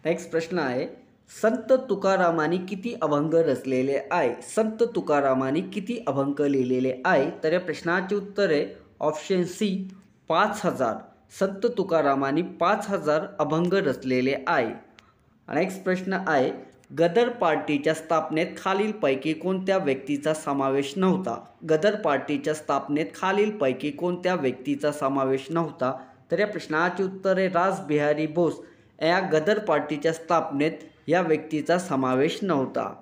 Next प्रश्न आहे, संत तुकारामांनी किती अभंग रचलेले आहे? संत तुकारामांनी किती अभंग लिहिलेले आहे? तर या प्रश्नाचे उत्तर आहे ऑप्शन सी 5000. संत तुकारामांनी 5000 अभंग रचलेले आहे. नेक्स्ट प्रश्न आहे, गदर पार्टीच्या स्थापनेत खालीलपैकी कोणत्या व्यक्तीचा समावेश नव्हता? गदर पार्टीच्या स्थापनेत खालीलपैकी कोणत्या व्यक्तीचा समावेश नव्हता? तर या प्रश्नाचे उत्तर आहे रासबिहारी बोस. या गदर पार्टीच्या स्थापनेत या व्यक्तीचा समावेश नव्हता.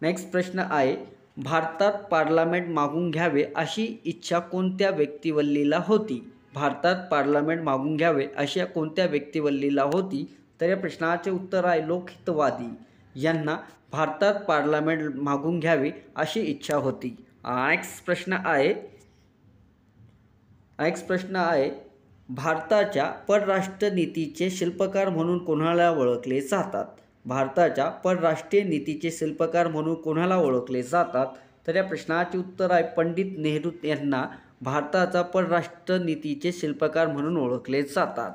नेक्स्ट प्रश्न आहे, भारतात पार्लमेंट मागून घ्यावे अशी इच्छा कोणत्या व्यक्तिवल्लीला होती? भारतात पार्लमेंट मागून घ्यावे अशा कोणत्या व्यक्तिवल्लीला होती? तर या प्रश्नाचे उत्तर आहे लोकहितवादी यांना भारतात पार्लमेंट मागून घ्यावे अशी इच्छा होती. नेक्स्ट प्रश्न आहे, भारताच्या परराष्ट्र नीतीचे शिल्पकार म्हणून कोणाला ओळखले जातात? भारताच्या परराष्ट्रीय नीतीचे शिल्पकार म्हणून कोणाला ओळखले जातात? तर या प्रश्नाचे उत्तर आहे पंडित नेहरू यांना भारताचा परराष्ट्र नीतीचे शिल्पकार म्हणून ओळखले जातात.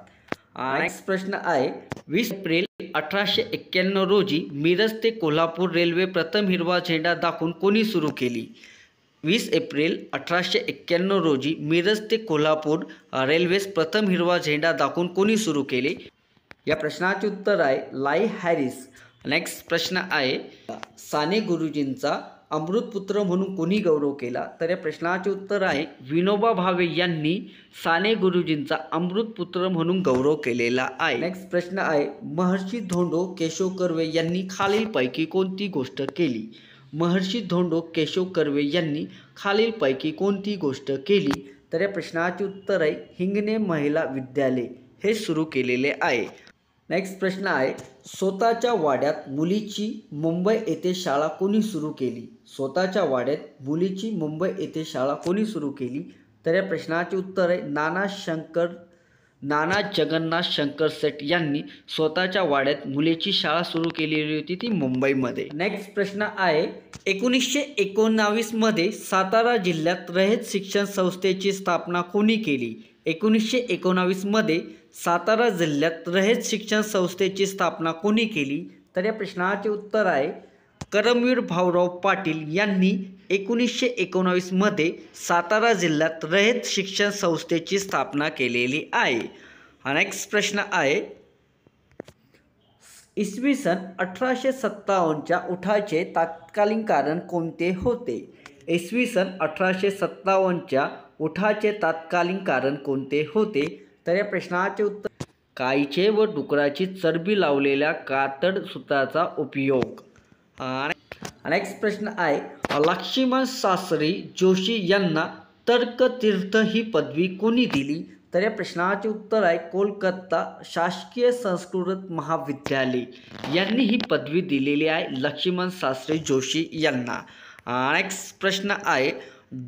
नेक्स्ट प्रश्न आहे, 20 एप्रिल 1891 रोजी मिरज ते कोल्हापूर रेल्वे प्रथम हिरवा झेंडा दाखवून कोणी सुरू केली? 20 एप्रिल 1891 रोजी मिरज ते कोल्हापूर रेल्वेस प्रथम हिरवा झेंडा दाखवून कोणी सुरू केले? या प्रश्नाचे उत्तर आहे लाई हॅरिस. नेक्स्ट प्रश्न आहे, साने गुरुजींचा अमृतपुत्र म्हणून कोणी गौरव केला? तर या प्रश्नाचे उत्तर आहे विनोबा भावे यांनी साने गुरुजींचा अमृतपुत्र म्हणून गौरव केलेला आहे. नेक्स्ट प्रश्न आहे, महर्षी धोंडो केशव कर्वे यांनी खालीलपैकी कोणती गोष्ट केली? महर्षी धोंडो केशव कर्वे यांनी खालीलपैकी कोणती गोष्ट केली? तर या प्रश्नाचे उत्तर आहे हिंगणे महिला विद्यालय हे सुरू केलेले आहे. नेक्स्ट प्रश्न आहे, स्वतःच्या वाड्यात मुलीची मुंबई येथे शाळा कोणी सुरू केली? स्वतःच्या वाड्यात मुलीची मुंबई येथे शाळा कोणी सुरू केली? तर या प्रश्नाचे उत्तर आहे नाना जगन्नाथ शंकर सेठ यांनी स्वतःच्या वाड्यात मुलीची शाळा सुरू केलेली होती, ती मुंबईमध्ये. नेक्स्ट प्रश्न आहे, 1919 मध्ये सातारा जिल्ह्यात रयत शिक्षण संस्थेची स्थापना कोणी केली? 1919 मध्ये सातारा जिल्ह्यात रयत शिक्षण संस्थेची स्थापना कोणी केली? तर या प्रश्नाचे उत्तर आहे करमवीर भाऊराव पाटील यांनी 1919 मध्ये सातारा जिल्ह्यात रयत शिक्षण संस्थेची स्थापना केलेली आहे. नेक्स्ट प्रश्न आहे, इसवी सन 1857च्या उठावाचे तत्कालीन कारण कोणते होते? इसवी सन 1857च्या उठावाचे तत्कालीन कारण कोणते होते? तर या प्रश्नाचे उत्तर गायीचे व डुकराची चरबी लावलेल्या कातड सूत्राचा उपयोग. नेक्स्ट प्रश्न आहे, लक्ष्मण शास्त्री जोशी यांना तर्कतीर्थ ही पदवी कोणी दिली? तर या प्रश्नाचे उत्तर आहे कोलकाता शासकीय संस्कृत महाविद्यालय यांनी ही पदवी दिलेली आहे लक्ष्मण शास्त्री जोशी यांना. नेक्स्ट प्रश्न आहे,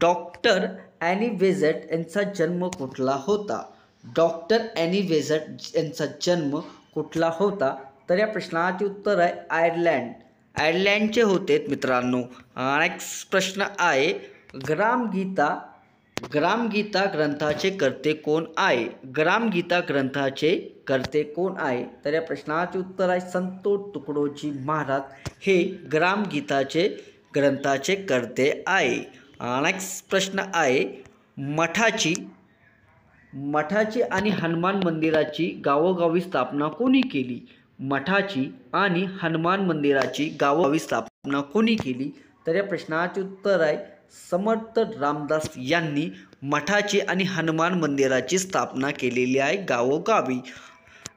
डॉक्टर ॲनी बेझंट यांचा जन्म कुठला होता? डॉक्टर ॲनी बेझंट यांचा जन्म कुठला होता? तर या प्रश्नाचे उत्तर आहे आयर्लंडचे होते मित्रांनो. नेक्स्ट प्रश्न आहे, ग्रामगीता ग्रंथाचे कर्ते कोण आहे? ग्रामगीता ग्रंथाचे कर्ते कोण आहे? तर या प्रश्नाचे उत्तर आहे संत तुकडोजी महाराज हे ग्रामगीताचे ग्रंथाचे कर्ते आहे. नेक्स्ट प्रश्न आहे, मठाची आणि हनुमान मंदिराची गावोगावी स्थापना कोणी केली? मठाची आणि हनुमान मंदिराची गावोगावी स्थापना कोणी केली? तर या प्रश्नाचे उत्तर आहे समर्थ रामदास यांनी मठाची आणि हनुमान मंदिराची स्थापना केलेली आहे गावोगावी.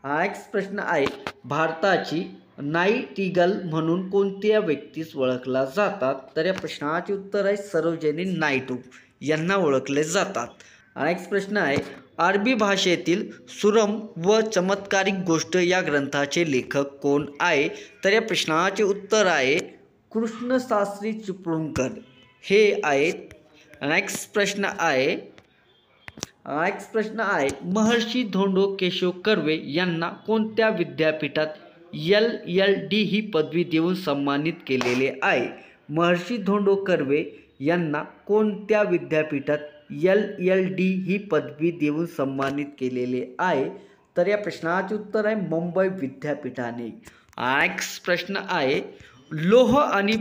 नेक्स्ट प्रश्न आहे, भारताची नाईटिगल म्हणून कोणत्या व्यक्तीस ओळखला जातात? तर या प्रश्नाचे उत्तर आहे सरोजिनी नायडू यांना ओळखले जातात. नेक्स्ट प्रश्न आहे, अरबी भाषेतील सुरम व चमत्कारिक गोष्ट या ग्रंथाचे लेखक कोण आहे? तर या प्रश्नाचे उत्तर आहे कृष्णशास्त्री चिपळूणकर हे आहेत. नेक्स्ट प्रश्न आहे, महर्षी धोंडो केशव कर्वे यांना कोणत्या विद्यापीठात LLD ही पदवी देऊन सन्मानित केलेले आहे? महर्षी धोंडो कर्वे यांना कोणत्या विद्यापीठात LLD ही पदवी देऊन सन्मानित केलेले आहे? तर या प्रश्नाचे उत्तर आहे मुंबई विद्यापीठाने. नेक्स्ट प्रश्न आहे लोह आणि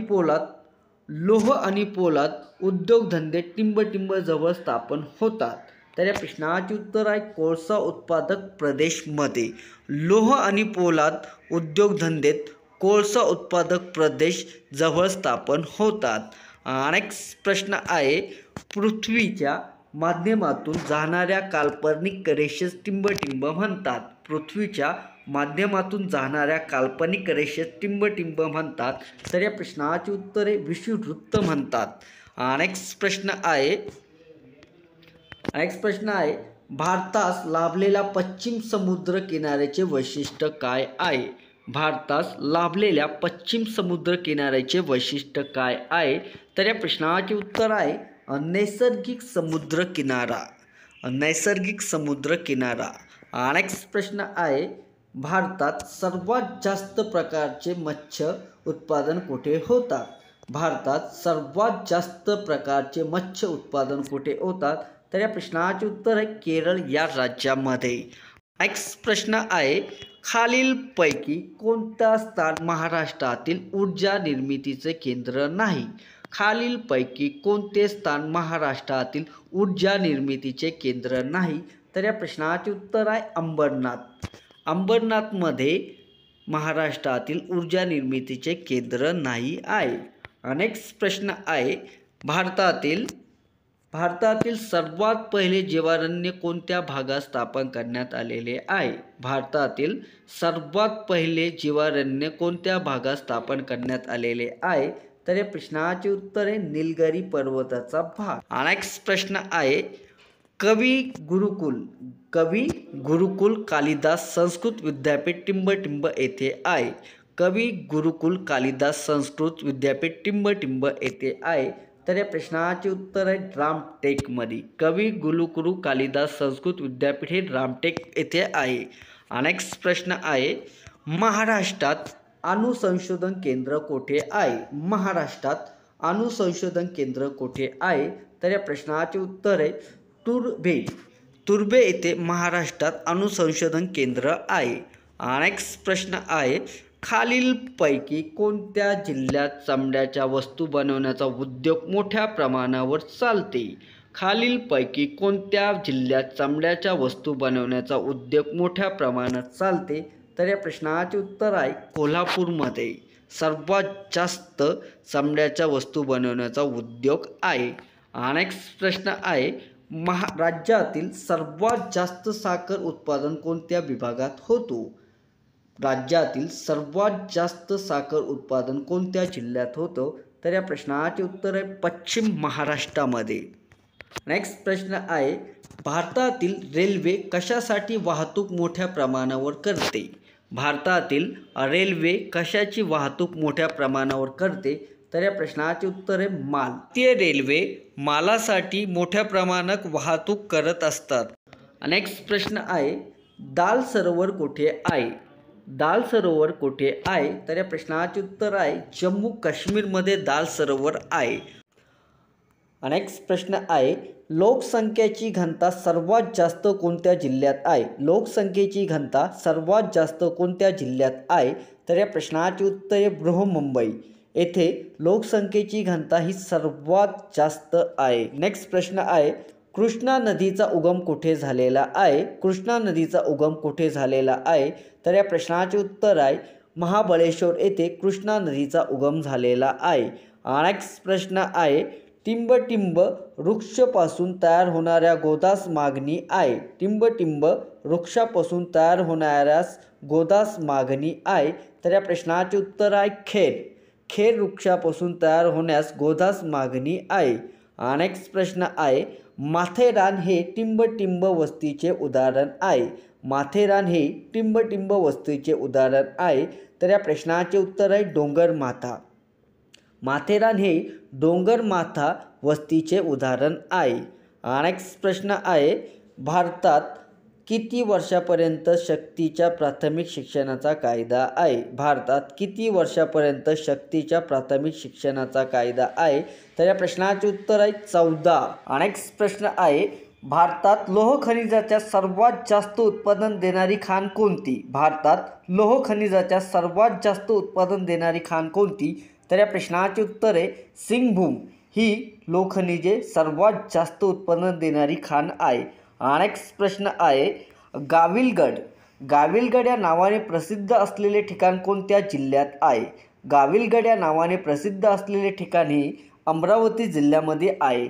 पोलाद उद्योगधंदे टिंबटिंब जवळ स्थापन होतात. तर या प्रश्नाचे उत्तर आहे कोळसा उत्पादक प्रदेशमध्ये. लोह आणि पोलाद उद्योगधंदेत कोळसा उत्पादक प्रदेश जवळ स्थापन होतात. नेक्स्ट प्रश्न आहे पृथ्वीच्या माध्यमातून जाणाऱ्या काल्पनिक रेषेस टिंबटिंब म्हणतात. पृथ्वीच्या माध्यमातून जाणाऱ्या काल्पनिक रेषेस टिंबटिंब म्हणतात. तर या प्रश्नाचे उत्तर आहे विषुववृत्त म्हणतात. नेक्स्ट प्रश्न आहे भारतास लाभलेल्या पश्चिम समुद्र किनाऱ्याचे वैशिष्ट्य काय आहे. भारतास लाभलेल्या पश्चिम समुद्र किनाऱ्याचे वैशिष्ट्य काय आहे. तर या प्रश्नाचे उत्तर आहे नैसर्गिक समुद्र किनारा. नेक्स्ट प्रश्न आहे भारतात सर्वात जास्त प्रकारचे मत्स्य उत्पादन कुठे होतात. भारतात सर्वात जास्त प्रकारचे मत्स्य उत्पादन कुठे होतात. तर या प्रश्नाचे उत्तर आहे केरळ या राज्यामध्ये. नेक्स्ट प्रश्न आहे खालीलपैकी कोणत्या स्थान महाराष्ट्रातील ऊर्जा निर्मितीचे केंद्र नाही. खालीलपैकी कोणते स्थान महाराष्ट्रातील ऊर्जा निर्मितीचे केंद्र नाही. तर या प्रश्नाचे उत्तर आहे अंबरनाथमध्ये महाराष्ट्रातील ऊर्जा निर्मितीचे केंद्र नाही आहे. नेक्स्ट प्रश्न आहे भारतातील सर्वात पहिले जीवारण्य कोणत्या भागात स्थापन करण्यात आलेले आहे. भारतातील सर्वात पहिले जीवारण्य कोणत्या भागात स्थापन करण्यात आलेले आहे. तर या प्रश्नाचे उत्तर आहे निलगिरी पर्वताचा भाग. नेक्स्ट प्रश्न आहे कवी गुरुकुल कालिदास संस्कृत विद्यापीठ टिंबटिंब येथे आहे. कवी गुरुकुल कालिदास संस्कृत विद्यापीठ टिंबटिंब येथे आहे. तर या प्रश्नाचे उत्तर आहे रामटेकमध्ये. कवी गुरुकुल कालिदास संस्कृत विद्यापीठ हे रामटेक येथे आहे. नेक्स्ट प्रश्न आहे महाराष्ट्रात अणुसंशोधन केंद्र कोठे आहे. महाराष्ट्रात अणुसंशोधन केंद्र कोठे आहे. तर या प्रश्नाचे उत्तर आहे तुर्भे येथे महाराष्ट्रात अणुसंशोधन केंद्र आहे. नेक्स्ट प्रश्न आहे खालीलपैकी कोणत्या जिल्ह्यात चामड्याच्या वस्तू बनवण्याचा उद्योग मोठ्या प्रमाणावर चालते. खालीलपैकी कोणत्या जिल्ह्यात चामड्याच्या वस्तू बनवण्याचा उद्योग मोठ्या प्रमाणात चालते. तर या प्रश्नाचे उत्तर आहे कोल्हापूरमध्ये सर्वात जास्त चामड्याच्या वस्तू बनवण्याचा उद्योग आहे. नेक्स्ट प्रश्न आहे राज्यातील सर्वात जास्त साखर उत्पादन कोणत्या विभागात होतो. राज्यातील सर्वात जास्त साखर उत्पादन कोणत्या जिल्ह्यात होतं. तर या प्रश्नाचे उत्तर आहे पश्चिम महाराष्ट्रामध्ये. नेक्स्ट प्रश्न आहे भारतातील रेल्वे कशासाठी वाहतूक मोठ्या प्रमाणावर करते. भारतातील रेल्वे कशाची वाहतूक मोठ्या प्रमाणावर करते. तर या प्रश्नाचे उत्तर आहे माल. भारतीय रेल्वे मालासाठी मोठ्या प्रमाणात वाहतूक करत असतात. नेक्स्ट प्रश्न आहे दाल सरोवर कुठे आहे. दाल सरोवर कुठे आहे. तर या प्रश्नाचे उत्तर आहे जम्मू काश्मीरमध्ये दाल सरोवर आहे. नेक्स्ट प्रश्न आहे लोकसंख्येची घनता सर्वात जास्त कोणत्या जिल्ह्यात आहे. लोकसंख्येची घनता सर्वात जास्त कोणत्या जिल्ह्यात आहे. तर या प्रश्नाचे उत्तर आहे बृहन्मुंबई येथे लोकसंख्येची घनता ही सर्वात जास्त आहे. नेक्स्ट प्रश्न आहे कृष्णा नदीचा उगम कुठे झालेला आहे. कृष्णा नदीचा उगम कुठे झालेला आहे. तर या प्रश्नाचे उत्तर आहे महाबळेश्वर येथे कृष्णा नदीचा उगम झालेला आहे. नेक्स्ट प्रश्न आहे टिंबटिंब वृक्षापासून तयार होणाऱ्या गोदास मागणी आहे. टिंबटिंब वृक्षापासून तयार होणाऱ्यास गोदास मागणी आहे. तर या प्रश्नाचे उत्तर आहे खेर वृक्षापासून तयार होण्यास गोदास मागणी आहे. नेक्स्ट प्रश्न आहे माथेरान हे टिंबटिंब वस्तीचे उदाहरण आहे. माथेरान हे टिंबटिंब वस्तीचे उदाहरण आहे. तर या प्रश्नाचे उत्तर आहे डोंगरमाथा. माथेरान हे डोंगरमाथा वस्तीचे उदाहरण आहे. नेक्स्ट प्रश्न आहे भारतात किती वर्षापर्यंत सक्तीच्या प्राथमिक शिक्षणाचा कायदा आहे. भारतात किती वर्षापर्यंत सक्तीच्या प्राथमिक शिक्षणाचा कायदा आहे. तर या प्रश्नाचे उत्तर आहे 14. नेक्स्ट प्रश्न आहे भारतात लोह खनिजाच्या सर्वात जास्त उत्पादन देणारी खाण कोणती? भारतात लोह खनिजाच्या सर्वात जास्त उत्पादन देणारी खाण कोणती? तर या प्रश्नाचे उत्तर आहे सिंगभूम ही लोह खनिजे सर्वात जास्त उत्पादन देणारी खाण आहे. नेक्स्ट प्रश्न आहे गाविलगड. गाविलगड या नावाने प्रसिद्ध असलेले ठिकाण कोणत्या जिल्ह्यात आहे? गाविलगड या नावाने प्रसिद्ध असलेले ठिकाण हे अमरावती जिल्ह्यामध्ये आहे.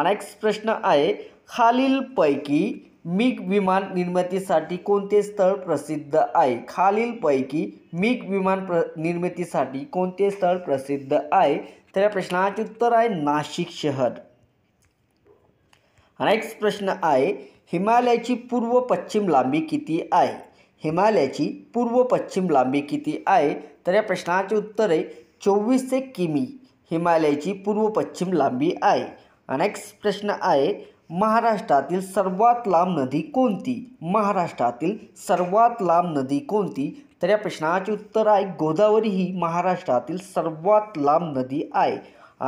नेक्स्ट प्रश्न आहे खालीलपैकी मिग विमान निर्मितीसाठी कोणते स्थळ प्रसिद्ध आहे? खालीलपैकी मिग विमान निर्मितीसाठी कोणते स्थळ प्रसिद्ध आहे? तर या प्रश्नाचे उत्तर आहे नाशिक शहर. नेक्स्ट प्रश्न आहे हिमालयाची पूर्व पश्चिम लांबी किती आहे? हिमालयाची पूर्व पश्चिम लांबी किती आहे? तर या प्रश्नाचे उत्तर आहे 2400 किमी हिमालयाची पूर्व पश्चिम लांबी आहे. नेक्स्ट प्रश्न आहे महाराष्ट्रातील सर्वात लांब नदी कोणती? महाराष्ट्रातील सर्वात लांब नदी कोणती? तर या प्रश्नाचे उत्तर आहे गोदावरी ही महाराष्ट्रातील सर्वात लांब नदी आहे.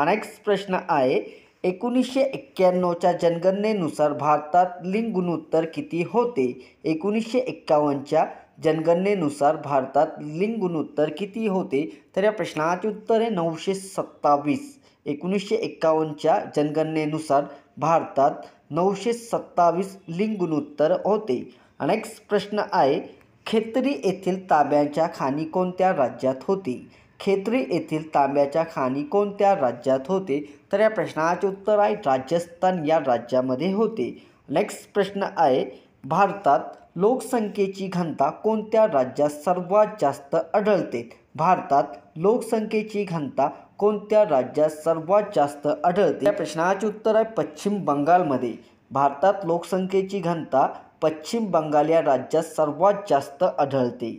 नेक्स्ट प्रश्न आहे 1991च्या जनगणनेनुसार भारतात लिंग गुणोत्तर किती होते? 1951च्या जनगणनेनुसार भारतात लिंग गुणोत्तर किती होते? तर या प्रश्नाचे उत्तर आहे 927. 1951च्या जनगणनेनुसार भारतात 927 लिंग गुणोत्तर होते. नेक्स्ट प्रश्न आहे खेत्री येथील तांब्याच्या खाणी कोणत्या राज्यात होते? खेत्री येथील तांब्याच्या खाणी कोणत्या राज्यात होते? तर या प्रश्नाचे उत्तर आहे राजस्थान या राज्यामध्ये होते. नेक्स्ट प्रश्न आहे भारतात लोकसंख्येची घनता कोणत्या राज्यात सर्वात जास्त आढळते? भारतात लोकसंख्येची घनता कोणत्या राज्यात सर्वात जास्त आढळते? या प्रश्नाचे उत्तर आहे पश्चिम बंगालमध्ये. भारतात लोकसंख्येची घनता पश्चिम बंगाल या राज्यात सर्वात जास्त आढळते.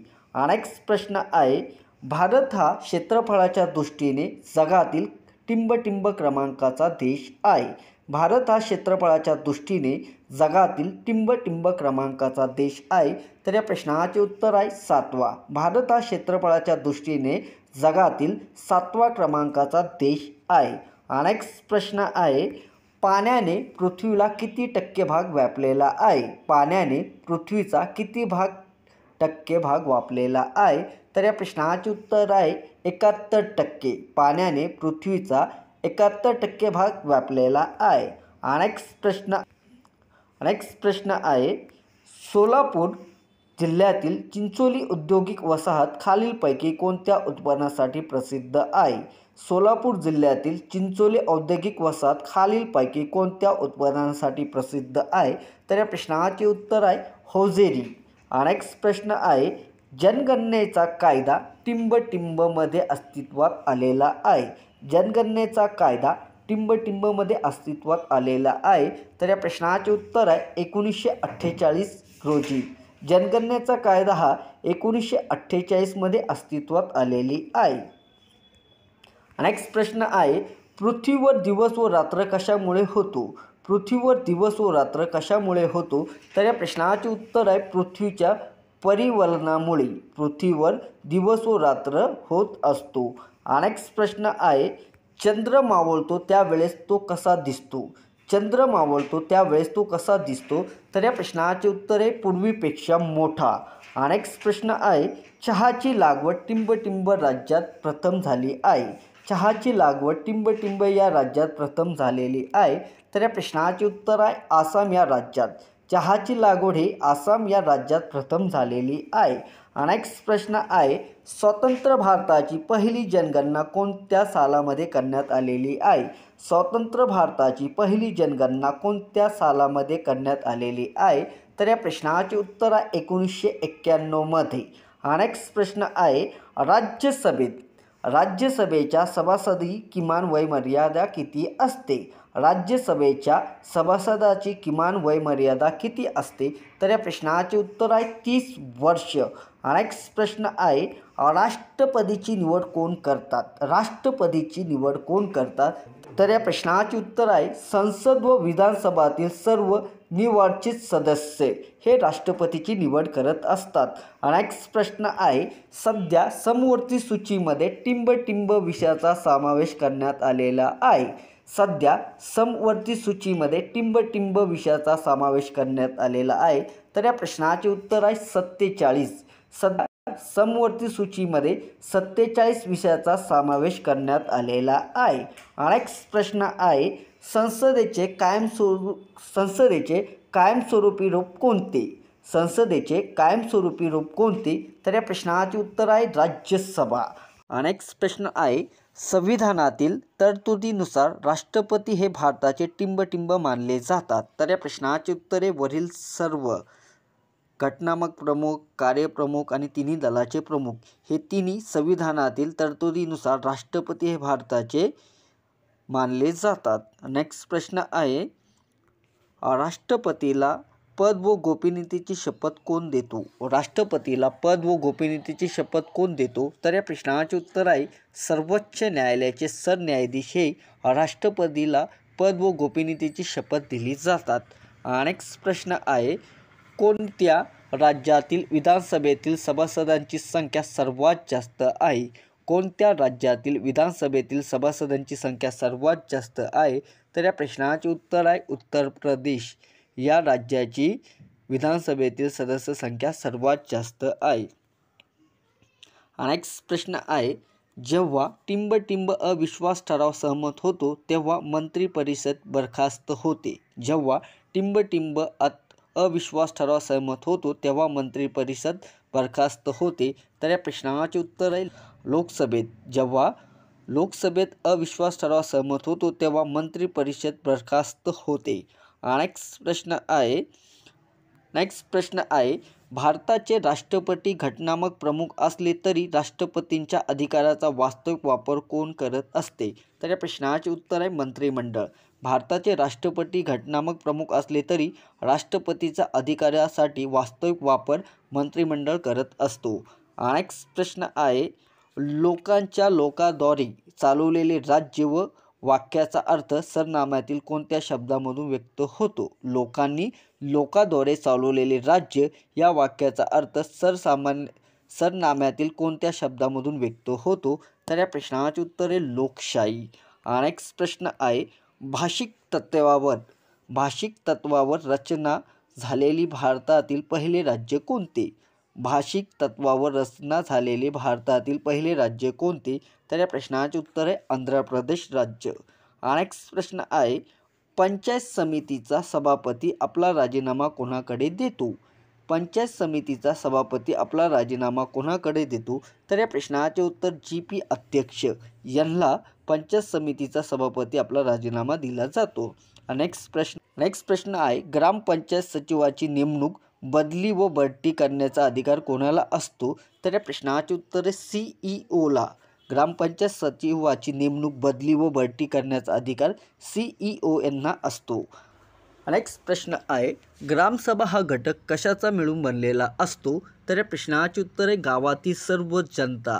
नेक्स्ट प्रश्न आहे भारत हा क्षेत्रफळाच्या दृष्टीने जगातील टिंबटिंब क्रमांकाचा देश आहे. भारत हा क्षेत्रफळाच्या दृष्टीने जगातील टिंबटिंब क्रमांकाचा देश आहे. तर या प्रश्नाचे उत्तर आहे 7वा. भारत हा क्षेत्रफळाच्या दृष्टीने जगातील 7वा क्रमांकाचा देश आहे. नेक्स्ट प्रश्न आहे पाण्याने पृथ्वीला किती टक्के भाग व्यापलेला आहे? पाण्याने पृथ्वीचा किती टक्के भाग व्यापलेला आहे? तर या प्रश्नाचे उत्तर आहे 71%. पाण्याने पृथ्वीचा 71% भाग व्यापलेला आहे. नेक्स्ट प्रश्न आहे सोलापूर जिल्ह्यातील चिंचोली औद्योगिक वसाहत खालीलपैकी कोणत्या उत्पादनासाठी प्रसिद्ध आहे? सोलापूर जिल्ह्यातील चिंचोली औद्योगिक वसाहत खालीलपैकी कोणत्या उत्पादनासाठी प्रसिद्ध आहे? तर या प्रश्नाचे उत्तर आहे हौजेरी. नेक्स्ट प्रश्न आहे जनगणनेचा कायदा टिंबटिंबमध्ये अस्तित्वात आलेला आहे. जनगणनेचा कायदा टिंबटिंबमध्ये अस्तित्वात आलेला आहे. तर या प्रश्नाचे उत्तर आहे 1948 रोजी. जनगणनेचा कायदा हा 1948 मध्ये अस्तित्वात आलेली आहे. नेक्स्ट प्रश्न आहे पृथ्वीवर दिवस व रात्र कशामुळे होतो? पृथ्वीवर दिवस व रात्र कशामुळे होतो? तर या प्रश्नाचे उत्तर आहे पृथ्वीच्या परिवलनामुळे पृथ्वीवर दिवस व रात्र होत असतो. नेक्स्ट प्रश्न आहे चंद्र मावळतो त्यावेळेस तो कसा दिसतो? चंद्र मावळतो त्यावेळेस तो कसा दिसतो? तर या प्रश्नाचे उत्तर आहे पूर्वीपेक्षा मोठा. नेक्स्ट प्रश्न आहे चहाची लागवड टिंबटिंब राज्यात प्रथम झाली आहे. चहाची लागवड टिंबटिंब या राज्यात प्रथम झालेली आहे. तर या प्रश्नाचे उत्तर आहे आसाम या राज्यात. चहाची लागवड ही आसाम या राज्यात प्रथम झालेली आहे. नेक्स्ट प्रश्न आहे स्वतंत्र भारताची पहिली जनगणना कोणत्या सालामध्ये करण्यात आलेली आहे? स्वतंत्र भारताची पहिली जनगणना कोणत्या सालामध्ये करण्यात आलेली आहे? तर या प्रश्नाचे उत्तर आहे 1991 मध्ये. नेक्स्ट प्रश्न आहे राज्यसभेच्या सभासदी किमान वयमर्यादा किती असते? राज्यसभेच्या सभासदाची किमान वयमर्यादा किती असते? तर या प्रश्नाचे उत्तर आहे 30 वर्ष. नेक्स्ट प्रश्न आहे राष्ट्रपतीची निवड कोण करतात? राष्ट्रपतीची निवड कोण करतात? तर या प्रश्नाचे उत्तर आहे संसद व विधानसभातील सर्व निवडचित सदस्य हे राष्ट्रपतीची निवड करत असतात. नेक्स्ट प्रश्न आहे सध्या समवर्ती सूचीमध्ये टिंबटिंब विषयाचा समावेश करण्यात आलेला आहे. सध्या समवर्ती सूचीमध्ये टिंब विषयाचा समावेश करण्यात आलेला आहे, तर या प्रश्नाचे उत्तर आहे 47. सध्या समवर्ती सूचीमध्ये 47 विषयाचा समावेश करण्यात आलेला आहे. नेक्स्ट प्रश्न आहे संसदेचे कायमस्वरूपी रूप कोणते? संसदेचे कायमस्वरूपी रूप कोणते? तर या प्रश्नाचे उत्तर आहे राज्यसभा. नेक्स्ट प्रश्न आहे संविधानातील तरतुदीनुसार राष्ट्रपती हे भारताचे टिंब मानले जातात. तर या प्रश्नाचे उत्तरे वरील सर्व. घटनात्मक प्रमुख, कार्यप्रमुख आणि तिन्ही दलाचे प्रमुख हे तिन्ही संविधानातील तरतुदीनुसार राष्ट्रपती हे भारताचे मानले जातात. नेक्स्ट प्रश्न आहे राष्ट्रपतीला पद व गोपनीयतेची शपथ कोण देतो? राष्ट्रपतीला पद व गोपनीयतेची शपथ कोण देतो? तर या प्रश्नाचे उत्तर आहे सर्वोच्च न्यायालयाचे सरन्यायाधीश हे राष्ट्रपतीला पद व गोपनीयतेची शपथ दिली जातात. नेक्स्ट प्रश्न आहे कोणत्या राज्यातील विधानसभेतील सभासदांची संख्या सर्वात जास्त आहे? कोणत्या राज्यातील विधानसभेतील सभासदांची संख्या सर्वात जास्त आहे? तर या प्रश्नाचे उत्तर आहे उत्तर प्रदेश या राज्याची विधानसभेतील सदस्य संख्या सर्वात जास्त आहे. नेक्स्ट प्रश्न आहे जेव्हा टिंब अविश्वास ठराव सहमत होतो तेव्हा मंत्रिपरिषद बरखास्त होते. जेव्हा टिंब अविश्वास ठराव सहमत होतो तेव्हा मंत्रिपरिषद बरखास्त होते. तर या प्रश्नाचे उत्तर आहे लोकसभेत. जेव्हा लोकसभेत अविश्वास ठराव सहमत होतो तेव्हा मंत्रिपरिषद बरखास्त होते. नेक्स्ट प्रश्न आहे भारताचे राष्ट्रपती घटनात्मक प्रमुख असले तरी राष्ट्रपतींच्या अधिकाराचा वास्तविक वापर कोण करत असते? तर या प्रश्नाचे उत्तर आहे मंत्रिमंडळ. भारताचे राष्ट्रपती घटनात्मक प्रमुख असले तरी राष्ट्रपतीच्या अधिकारासाठी वास्तविक वापर मंत्रिमंडळ करत असतो. नेक्स्ट प्रश्न आहे लोकांच्या लोकांद्वारे चालवलेले राज्य व वाक्याचा अर्थ सरनाम्यातील कोणत्या शब्दामधून व्यक्त होतो? लोकांद्वारे चालवलेले राज्य या वाक्याचा अर्थ सरनाम्यातील कोणत्या शब्दामधून व्यक्त होतो? तर या प्रश्नाचे उत्तर आहे लोकशाही. नेक्स्ट प्रश्न आहे भाषिक तत्वावर रचना झालेली भारतातील पहिले राज्य कोणते? भाषिक तत्वावर रचना झालेले भारतातील पहिले राज्य कोणते? तर या प्रश्नाचे उत्तर आहे आंध्र प्रदेश राज्य. नेक्स्ट प्रश्न आहे पंचायत समितीचा सभापती आपला राजीनामा कोणाकडे देतो? पंचायत समितीचा सभापती आपला राजीनामा कोणाकडे देतो? तर या प्रश्नाचे उत्तर GP अध्यक्ष यांना पंचायत समितीचा सभापती आपला राजीनामा दिला जातो. नेक्स्ट प्रश्न आहे ग्रामपंचायत सचिवाची नेमणूक, बदली व बढती करण्याचा अधिकार कोणाला असतो? तर या प्रश्नाचे उत्तर आहे CEO ला. ग्रामपंचायत सचिवाची नेमणूक, बदली व बढती करण्याचा अधिकार CEO यांना असतो. नेक्स्ट प्रश्न आहे ग्रामसभा हा घटक कशाचा मिळून बनलेला असतो? तर या प्रश्नाचे उत्तर आहे गावातील सर्व जनता.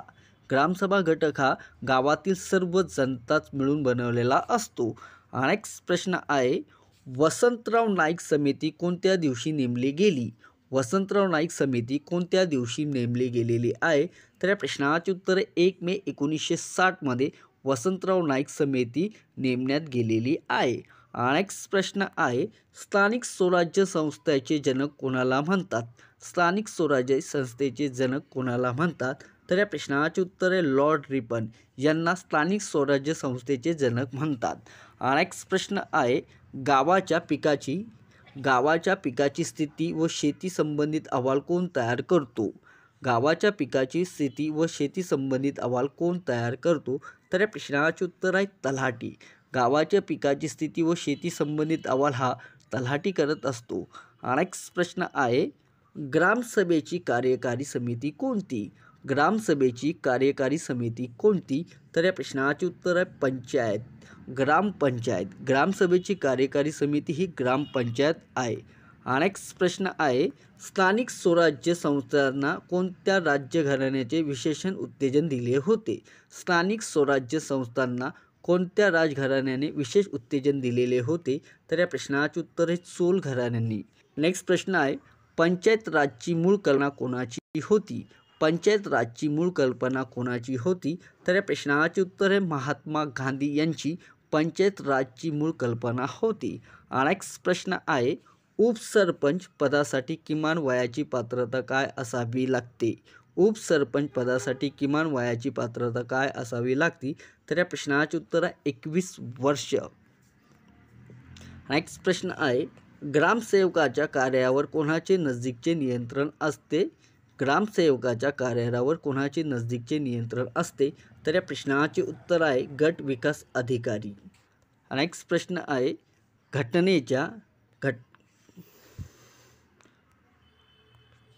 ग्रामसभा घटक हा गावातील सर्व जनताच मिळून बनवलेला असतो. नेक्स्ट प्रश्न आहे वसंतराव नाईक समिती कोणत्या दिवशी नेमली गेली? वसंतराव नाईक समिती कोणत्या दिवशी नेमली गेलेली आहे? तर या प्रश्नाचे उत्तर आहे 1 मे 1960 मध्ये वसंतराव नाईक समिती नेमण्यात गेलेली आहे. नेक्स्ट प्रश्न आहे स्थानिक स्वराज्य संस्थेचे जनक कोणाला म्हणतात? स्थानिक स्वराज्य संस्थेचे जनक कोणाला म्हणतात? तर या प्रश्नाचे उत्तर आहे लॉर्ड रिपन यांना स्थानिक स्वराज्य संस्थेचे जनक म्हणतात. नेक्स्ट प्रश्न आहे गावाच्या पिकाची स्थिती व शेती संबंधित अहवाल कोण तयार करतो? गावाच्या पिकाची स्थिती व शेती संबंधित अहवाल कोण तयार करतो? तर या प्रश्नाचे उत्तर आहे तलाठी. गावाच्या पिकाची स्थिती व शेती संबंधित अहवाल हा तलाठी करत असतो. नेक्स्ट प्रश्न आहे ग्रामसभेची कार्यकारी समिती कोणती? ग्रामसभेची कार्यकारी समिती कोणती? तर या प्रश्नाचे उत्तर आहे पंचायत. ग्रामपंचायत. ग्रामसभेची कार्यकारी समिती ही ग्रामपंचायत आहे. नेक्स्ट प्रश्न आहे स्थानिक स्वराज्य संस्थांना कोणत्या राज्यघराण्याचे विशेषण उत्तेजन दिले होते? स्थानिक स्वराज्य संस्थांना कोणत्या राजघराण्याने विशेष उत्तेजन दिलेले होते? तर या प्रश्नाचे उत्तर आहे चोल घराण्यांनी. नेक्स्ट प्रश्न आहे पंचायत राजची मूळ कल्पना कोणाची होती? पंचायत राजची मूळ कल्पना कोणाची होती? तर या प्रश्नाचे उत्तर आहे महात्मा गांधी यांची पंचायत राजची मूळ कल्पना होती? नेक्स्ट प्रश्न आहे, उपसरपंच पदासाठी किमान वयाची पात्रता काय असावी लागते? उपसरपंच पदासाठी किमान वयाची पात्रता काय असावी लागते? तर या प्रश्नाचे उत्तर आहे 21 वर्ष. नेक्स्ट प्रश्न आहे, ग्रामसेवकाच्या कार्यावर कोणाचे नजदीकचे नियंत्रण असते? ग्रामसेवकाच्या कार्यालयावर कोणाचे नजदीकचे नियंत्रण असते? तर या प्रश्नाचे उत्तर आहे गट विकास अधिकारी. नेक्स्ट प्रश्न आहे,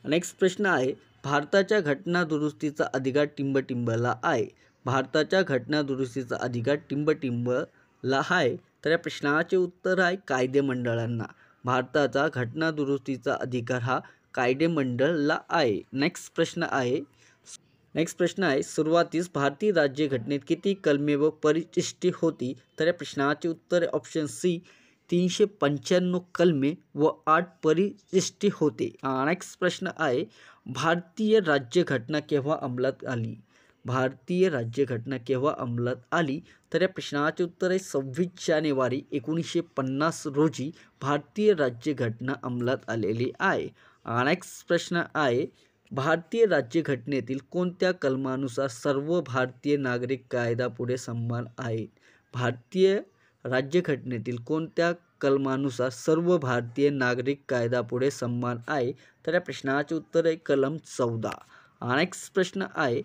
नेक्स्ट प्रश्न आहे, भारताच्या घटना दुरुस्तीचा अधिकार टिंबटिंबला आहे. भारताच्या घटना दुरुस्तीचा अधिकार टिंबटिंबला आहे. तर या प्रश्नाचे उत्तर आहे कायदेमंडळांना. भारताचा घटना दुरुस्तीचा अधिकार हा कायदेमंडळाला आहे. नेक्स्ट प्रश्न आहे, सुरुवातीस भारतीय राज्यघटनेत किती कलमे व परिशिष्टे होती? तर या प्रश्नाचे उत्तर आहे ऑप्शन सी 395 कलमे व 8 परिशिष्टे होते. नेक्स्ट प्रश्न आहे, भारतीय राज्यघटना केव्हा अंमलात आली? भारतीय राज्यघटना केव्हा अंमलात आली? तर या प्रश्नाचे उत्तर आहे 26 जानेवारी 1950 रोजी भारतीय राज्यघटना अंमलात आलेली आहे. नेक्स्ट प्रश्न आहे, भारतीय राज्यघटनेतील कोणत्या कलमानुसार सर्व भारतीय नागरिक कायद्यापुढे समान आहेत? भारतीय राज्यघटनेतील कोणत्या कलमानुसार सर्व भारतीय नागरिक कायद्यापुढे समान आहे? तर या प्रश्नाचे उत्तर आहे कलम 14. नेक्स्ट प्रश्न आहे,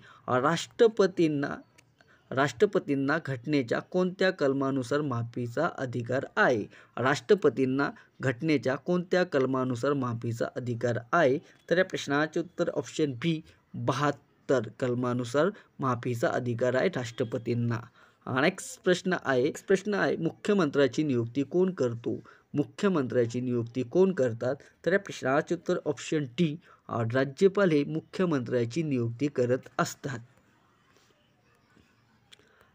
राष्ट्रपतींना घटनेच्या कोणत्या कलमानुसार माफीचा अधिकार आहे? राष्ट्रपतींना घटनेच्या कोणत्या कलमानुसार माफीचा अधिकार आहे? तर या प्रश्नाचे उत्तर ऑप्शन बी 72 कलमानुसार माफीचा अधिकार आहे राष्ट्रपतींना. नेक्स्ट प्रश्न आहे, मुख्यमंत्र्याची नियुक्ती कोण करतो? मुख्यमंत्र्याची नियुक्ती कोण करतात? तर या प्रश्नाचे उत्तर ऑप्शन डी राज्यपाल हे मुख्यमंत्र्याची नियुक्ती करत असतात.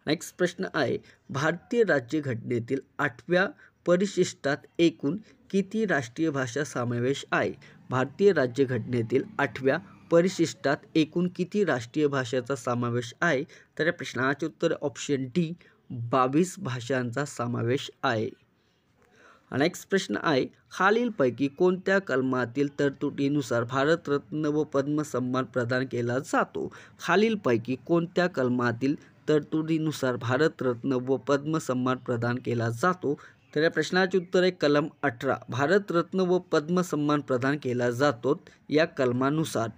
नेक्स्ट प्रश्न आहे, भारतीय राज्यघटनेतील 8व्या परिशिष्टात एकूण किती राष्ट्रीय भाषा समावेश आहे? भारतीय राज्यघटनेतील 8व्या परिशिष्टात एकूण किती राष्ट्रीय भाषांचा समावेश आहे? तर या प्रश्नाचे उत्तर ऑप्शन डी 22 भाषांचा समावेश आहे. नेक्स्ट प्रश्न आहे, खालीलपैकी कोणत्या कलमातील तरतुदीनुसार भारतरत्न व पद्म सन्मान प्रदान केला जातो? खालीलपैकी कोणत्या कलमातील तरतुदीनुसार भारतरत्न व पद्म सन्मान प्रदान केला जातो? तर या प्रश्नाचे उत्तर आहे कलम 18. भारतरत्न व पद्म सन्मान प्रदान केला जातो या कलमानुसार.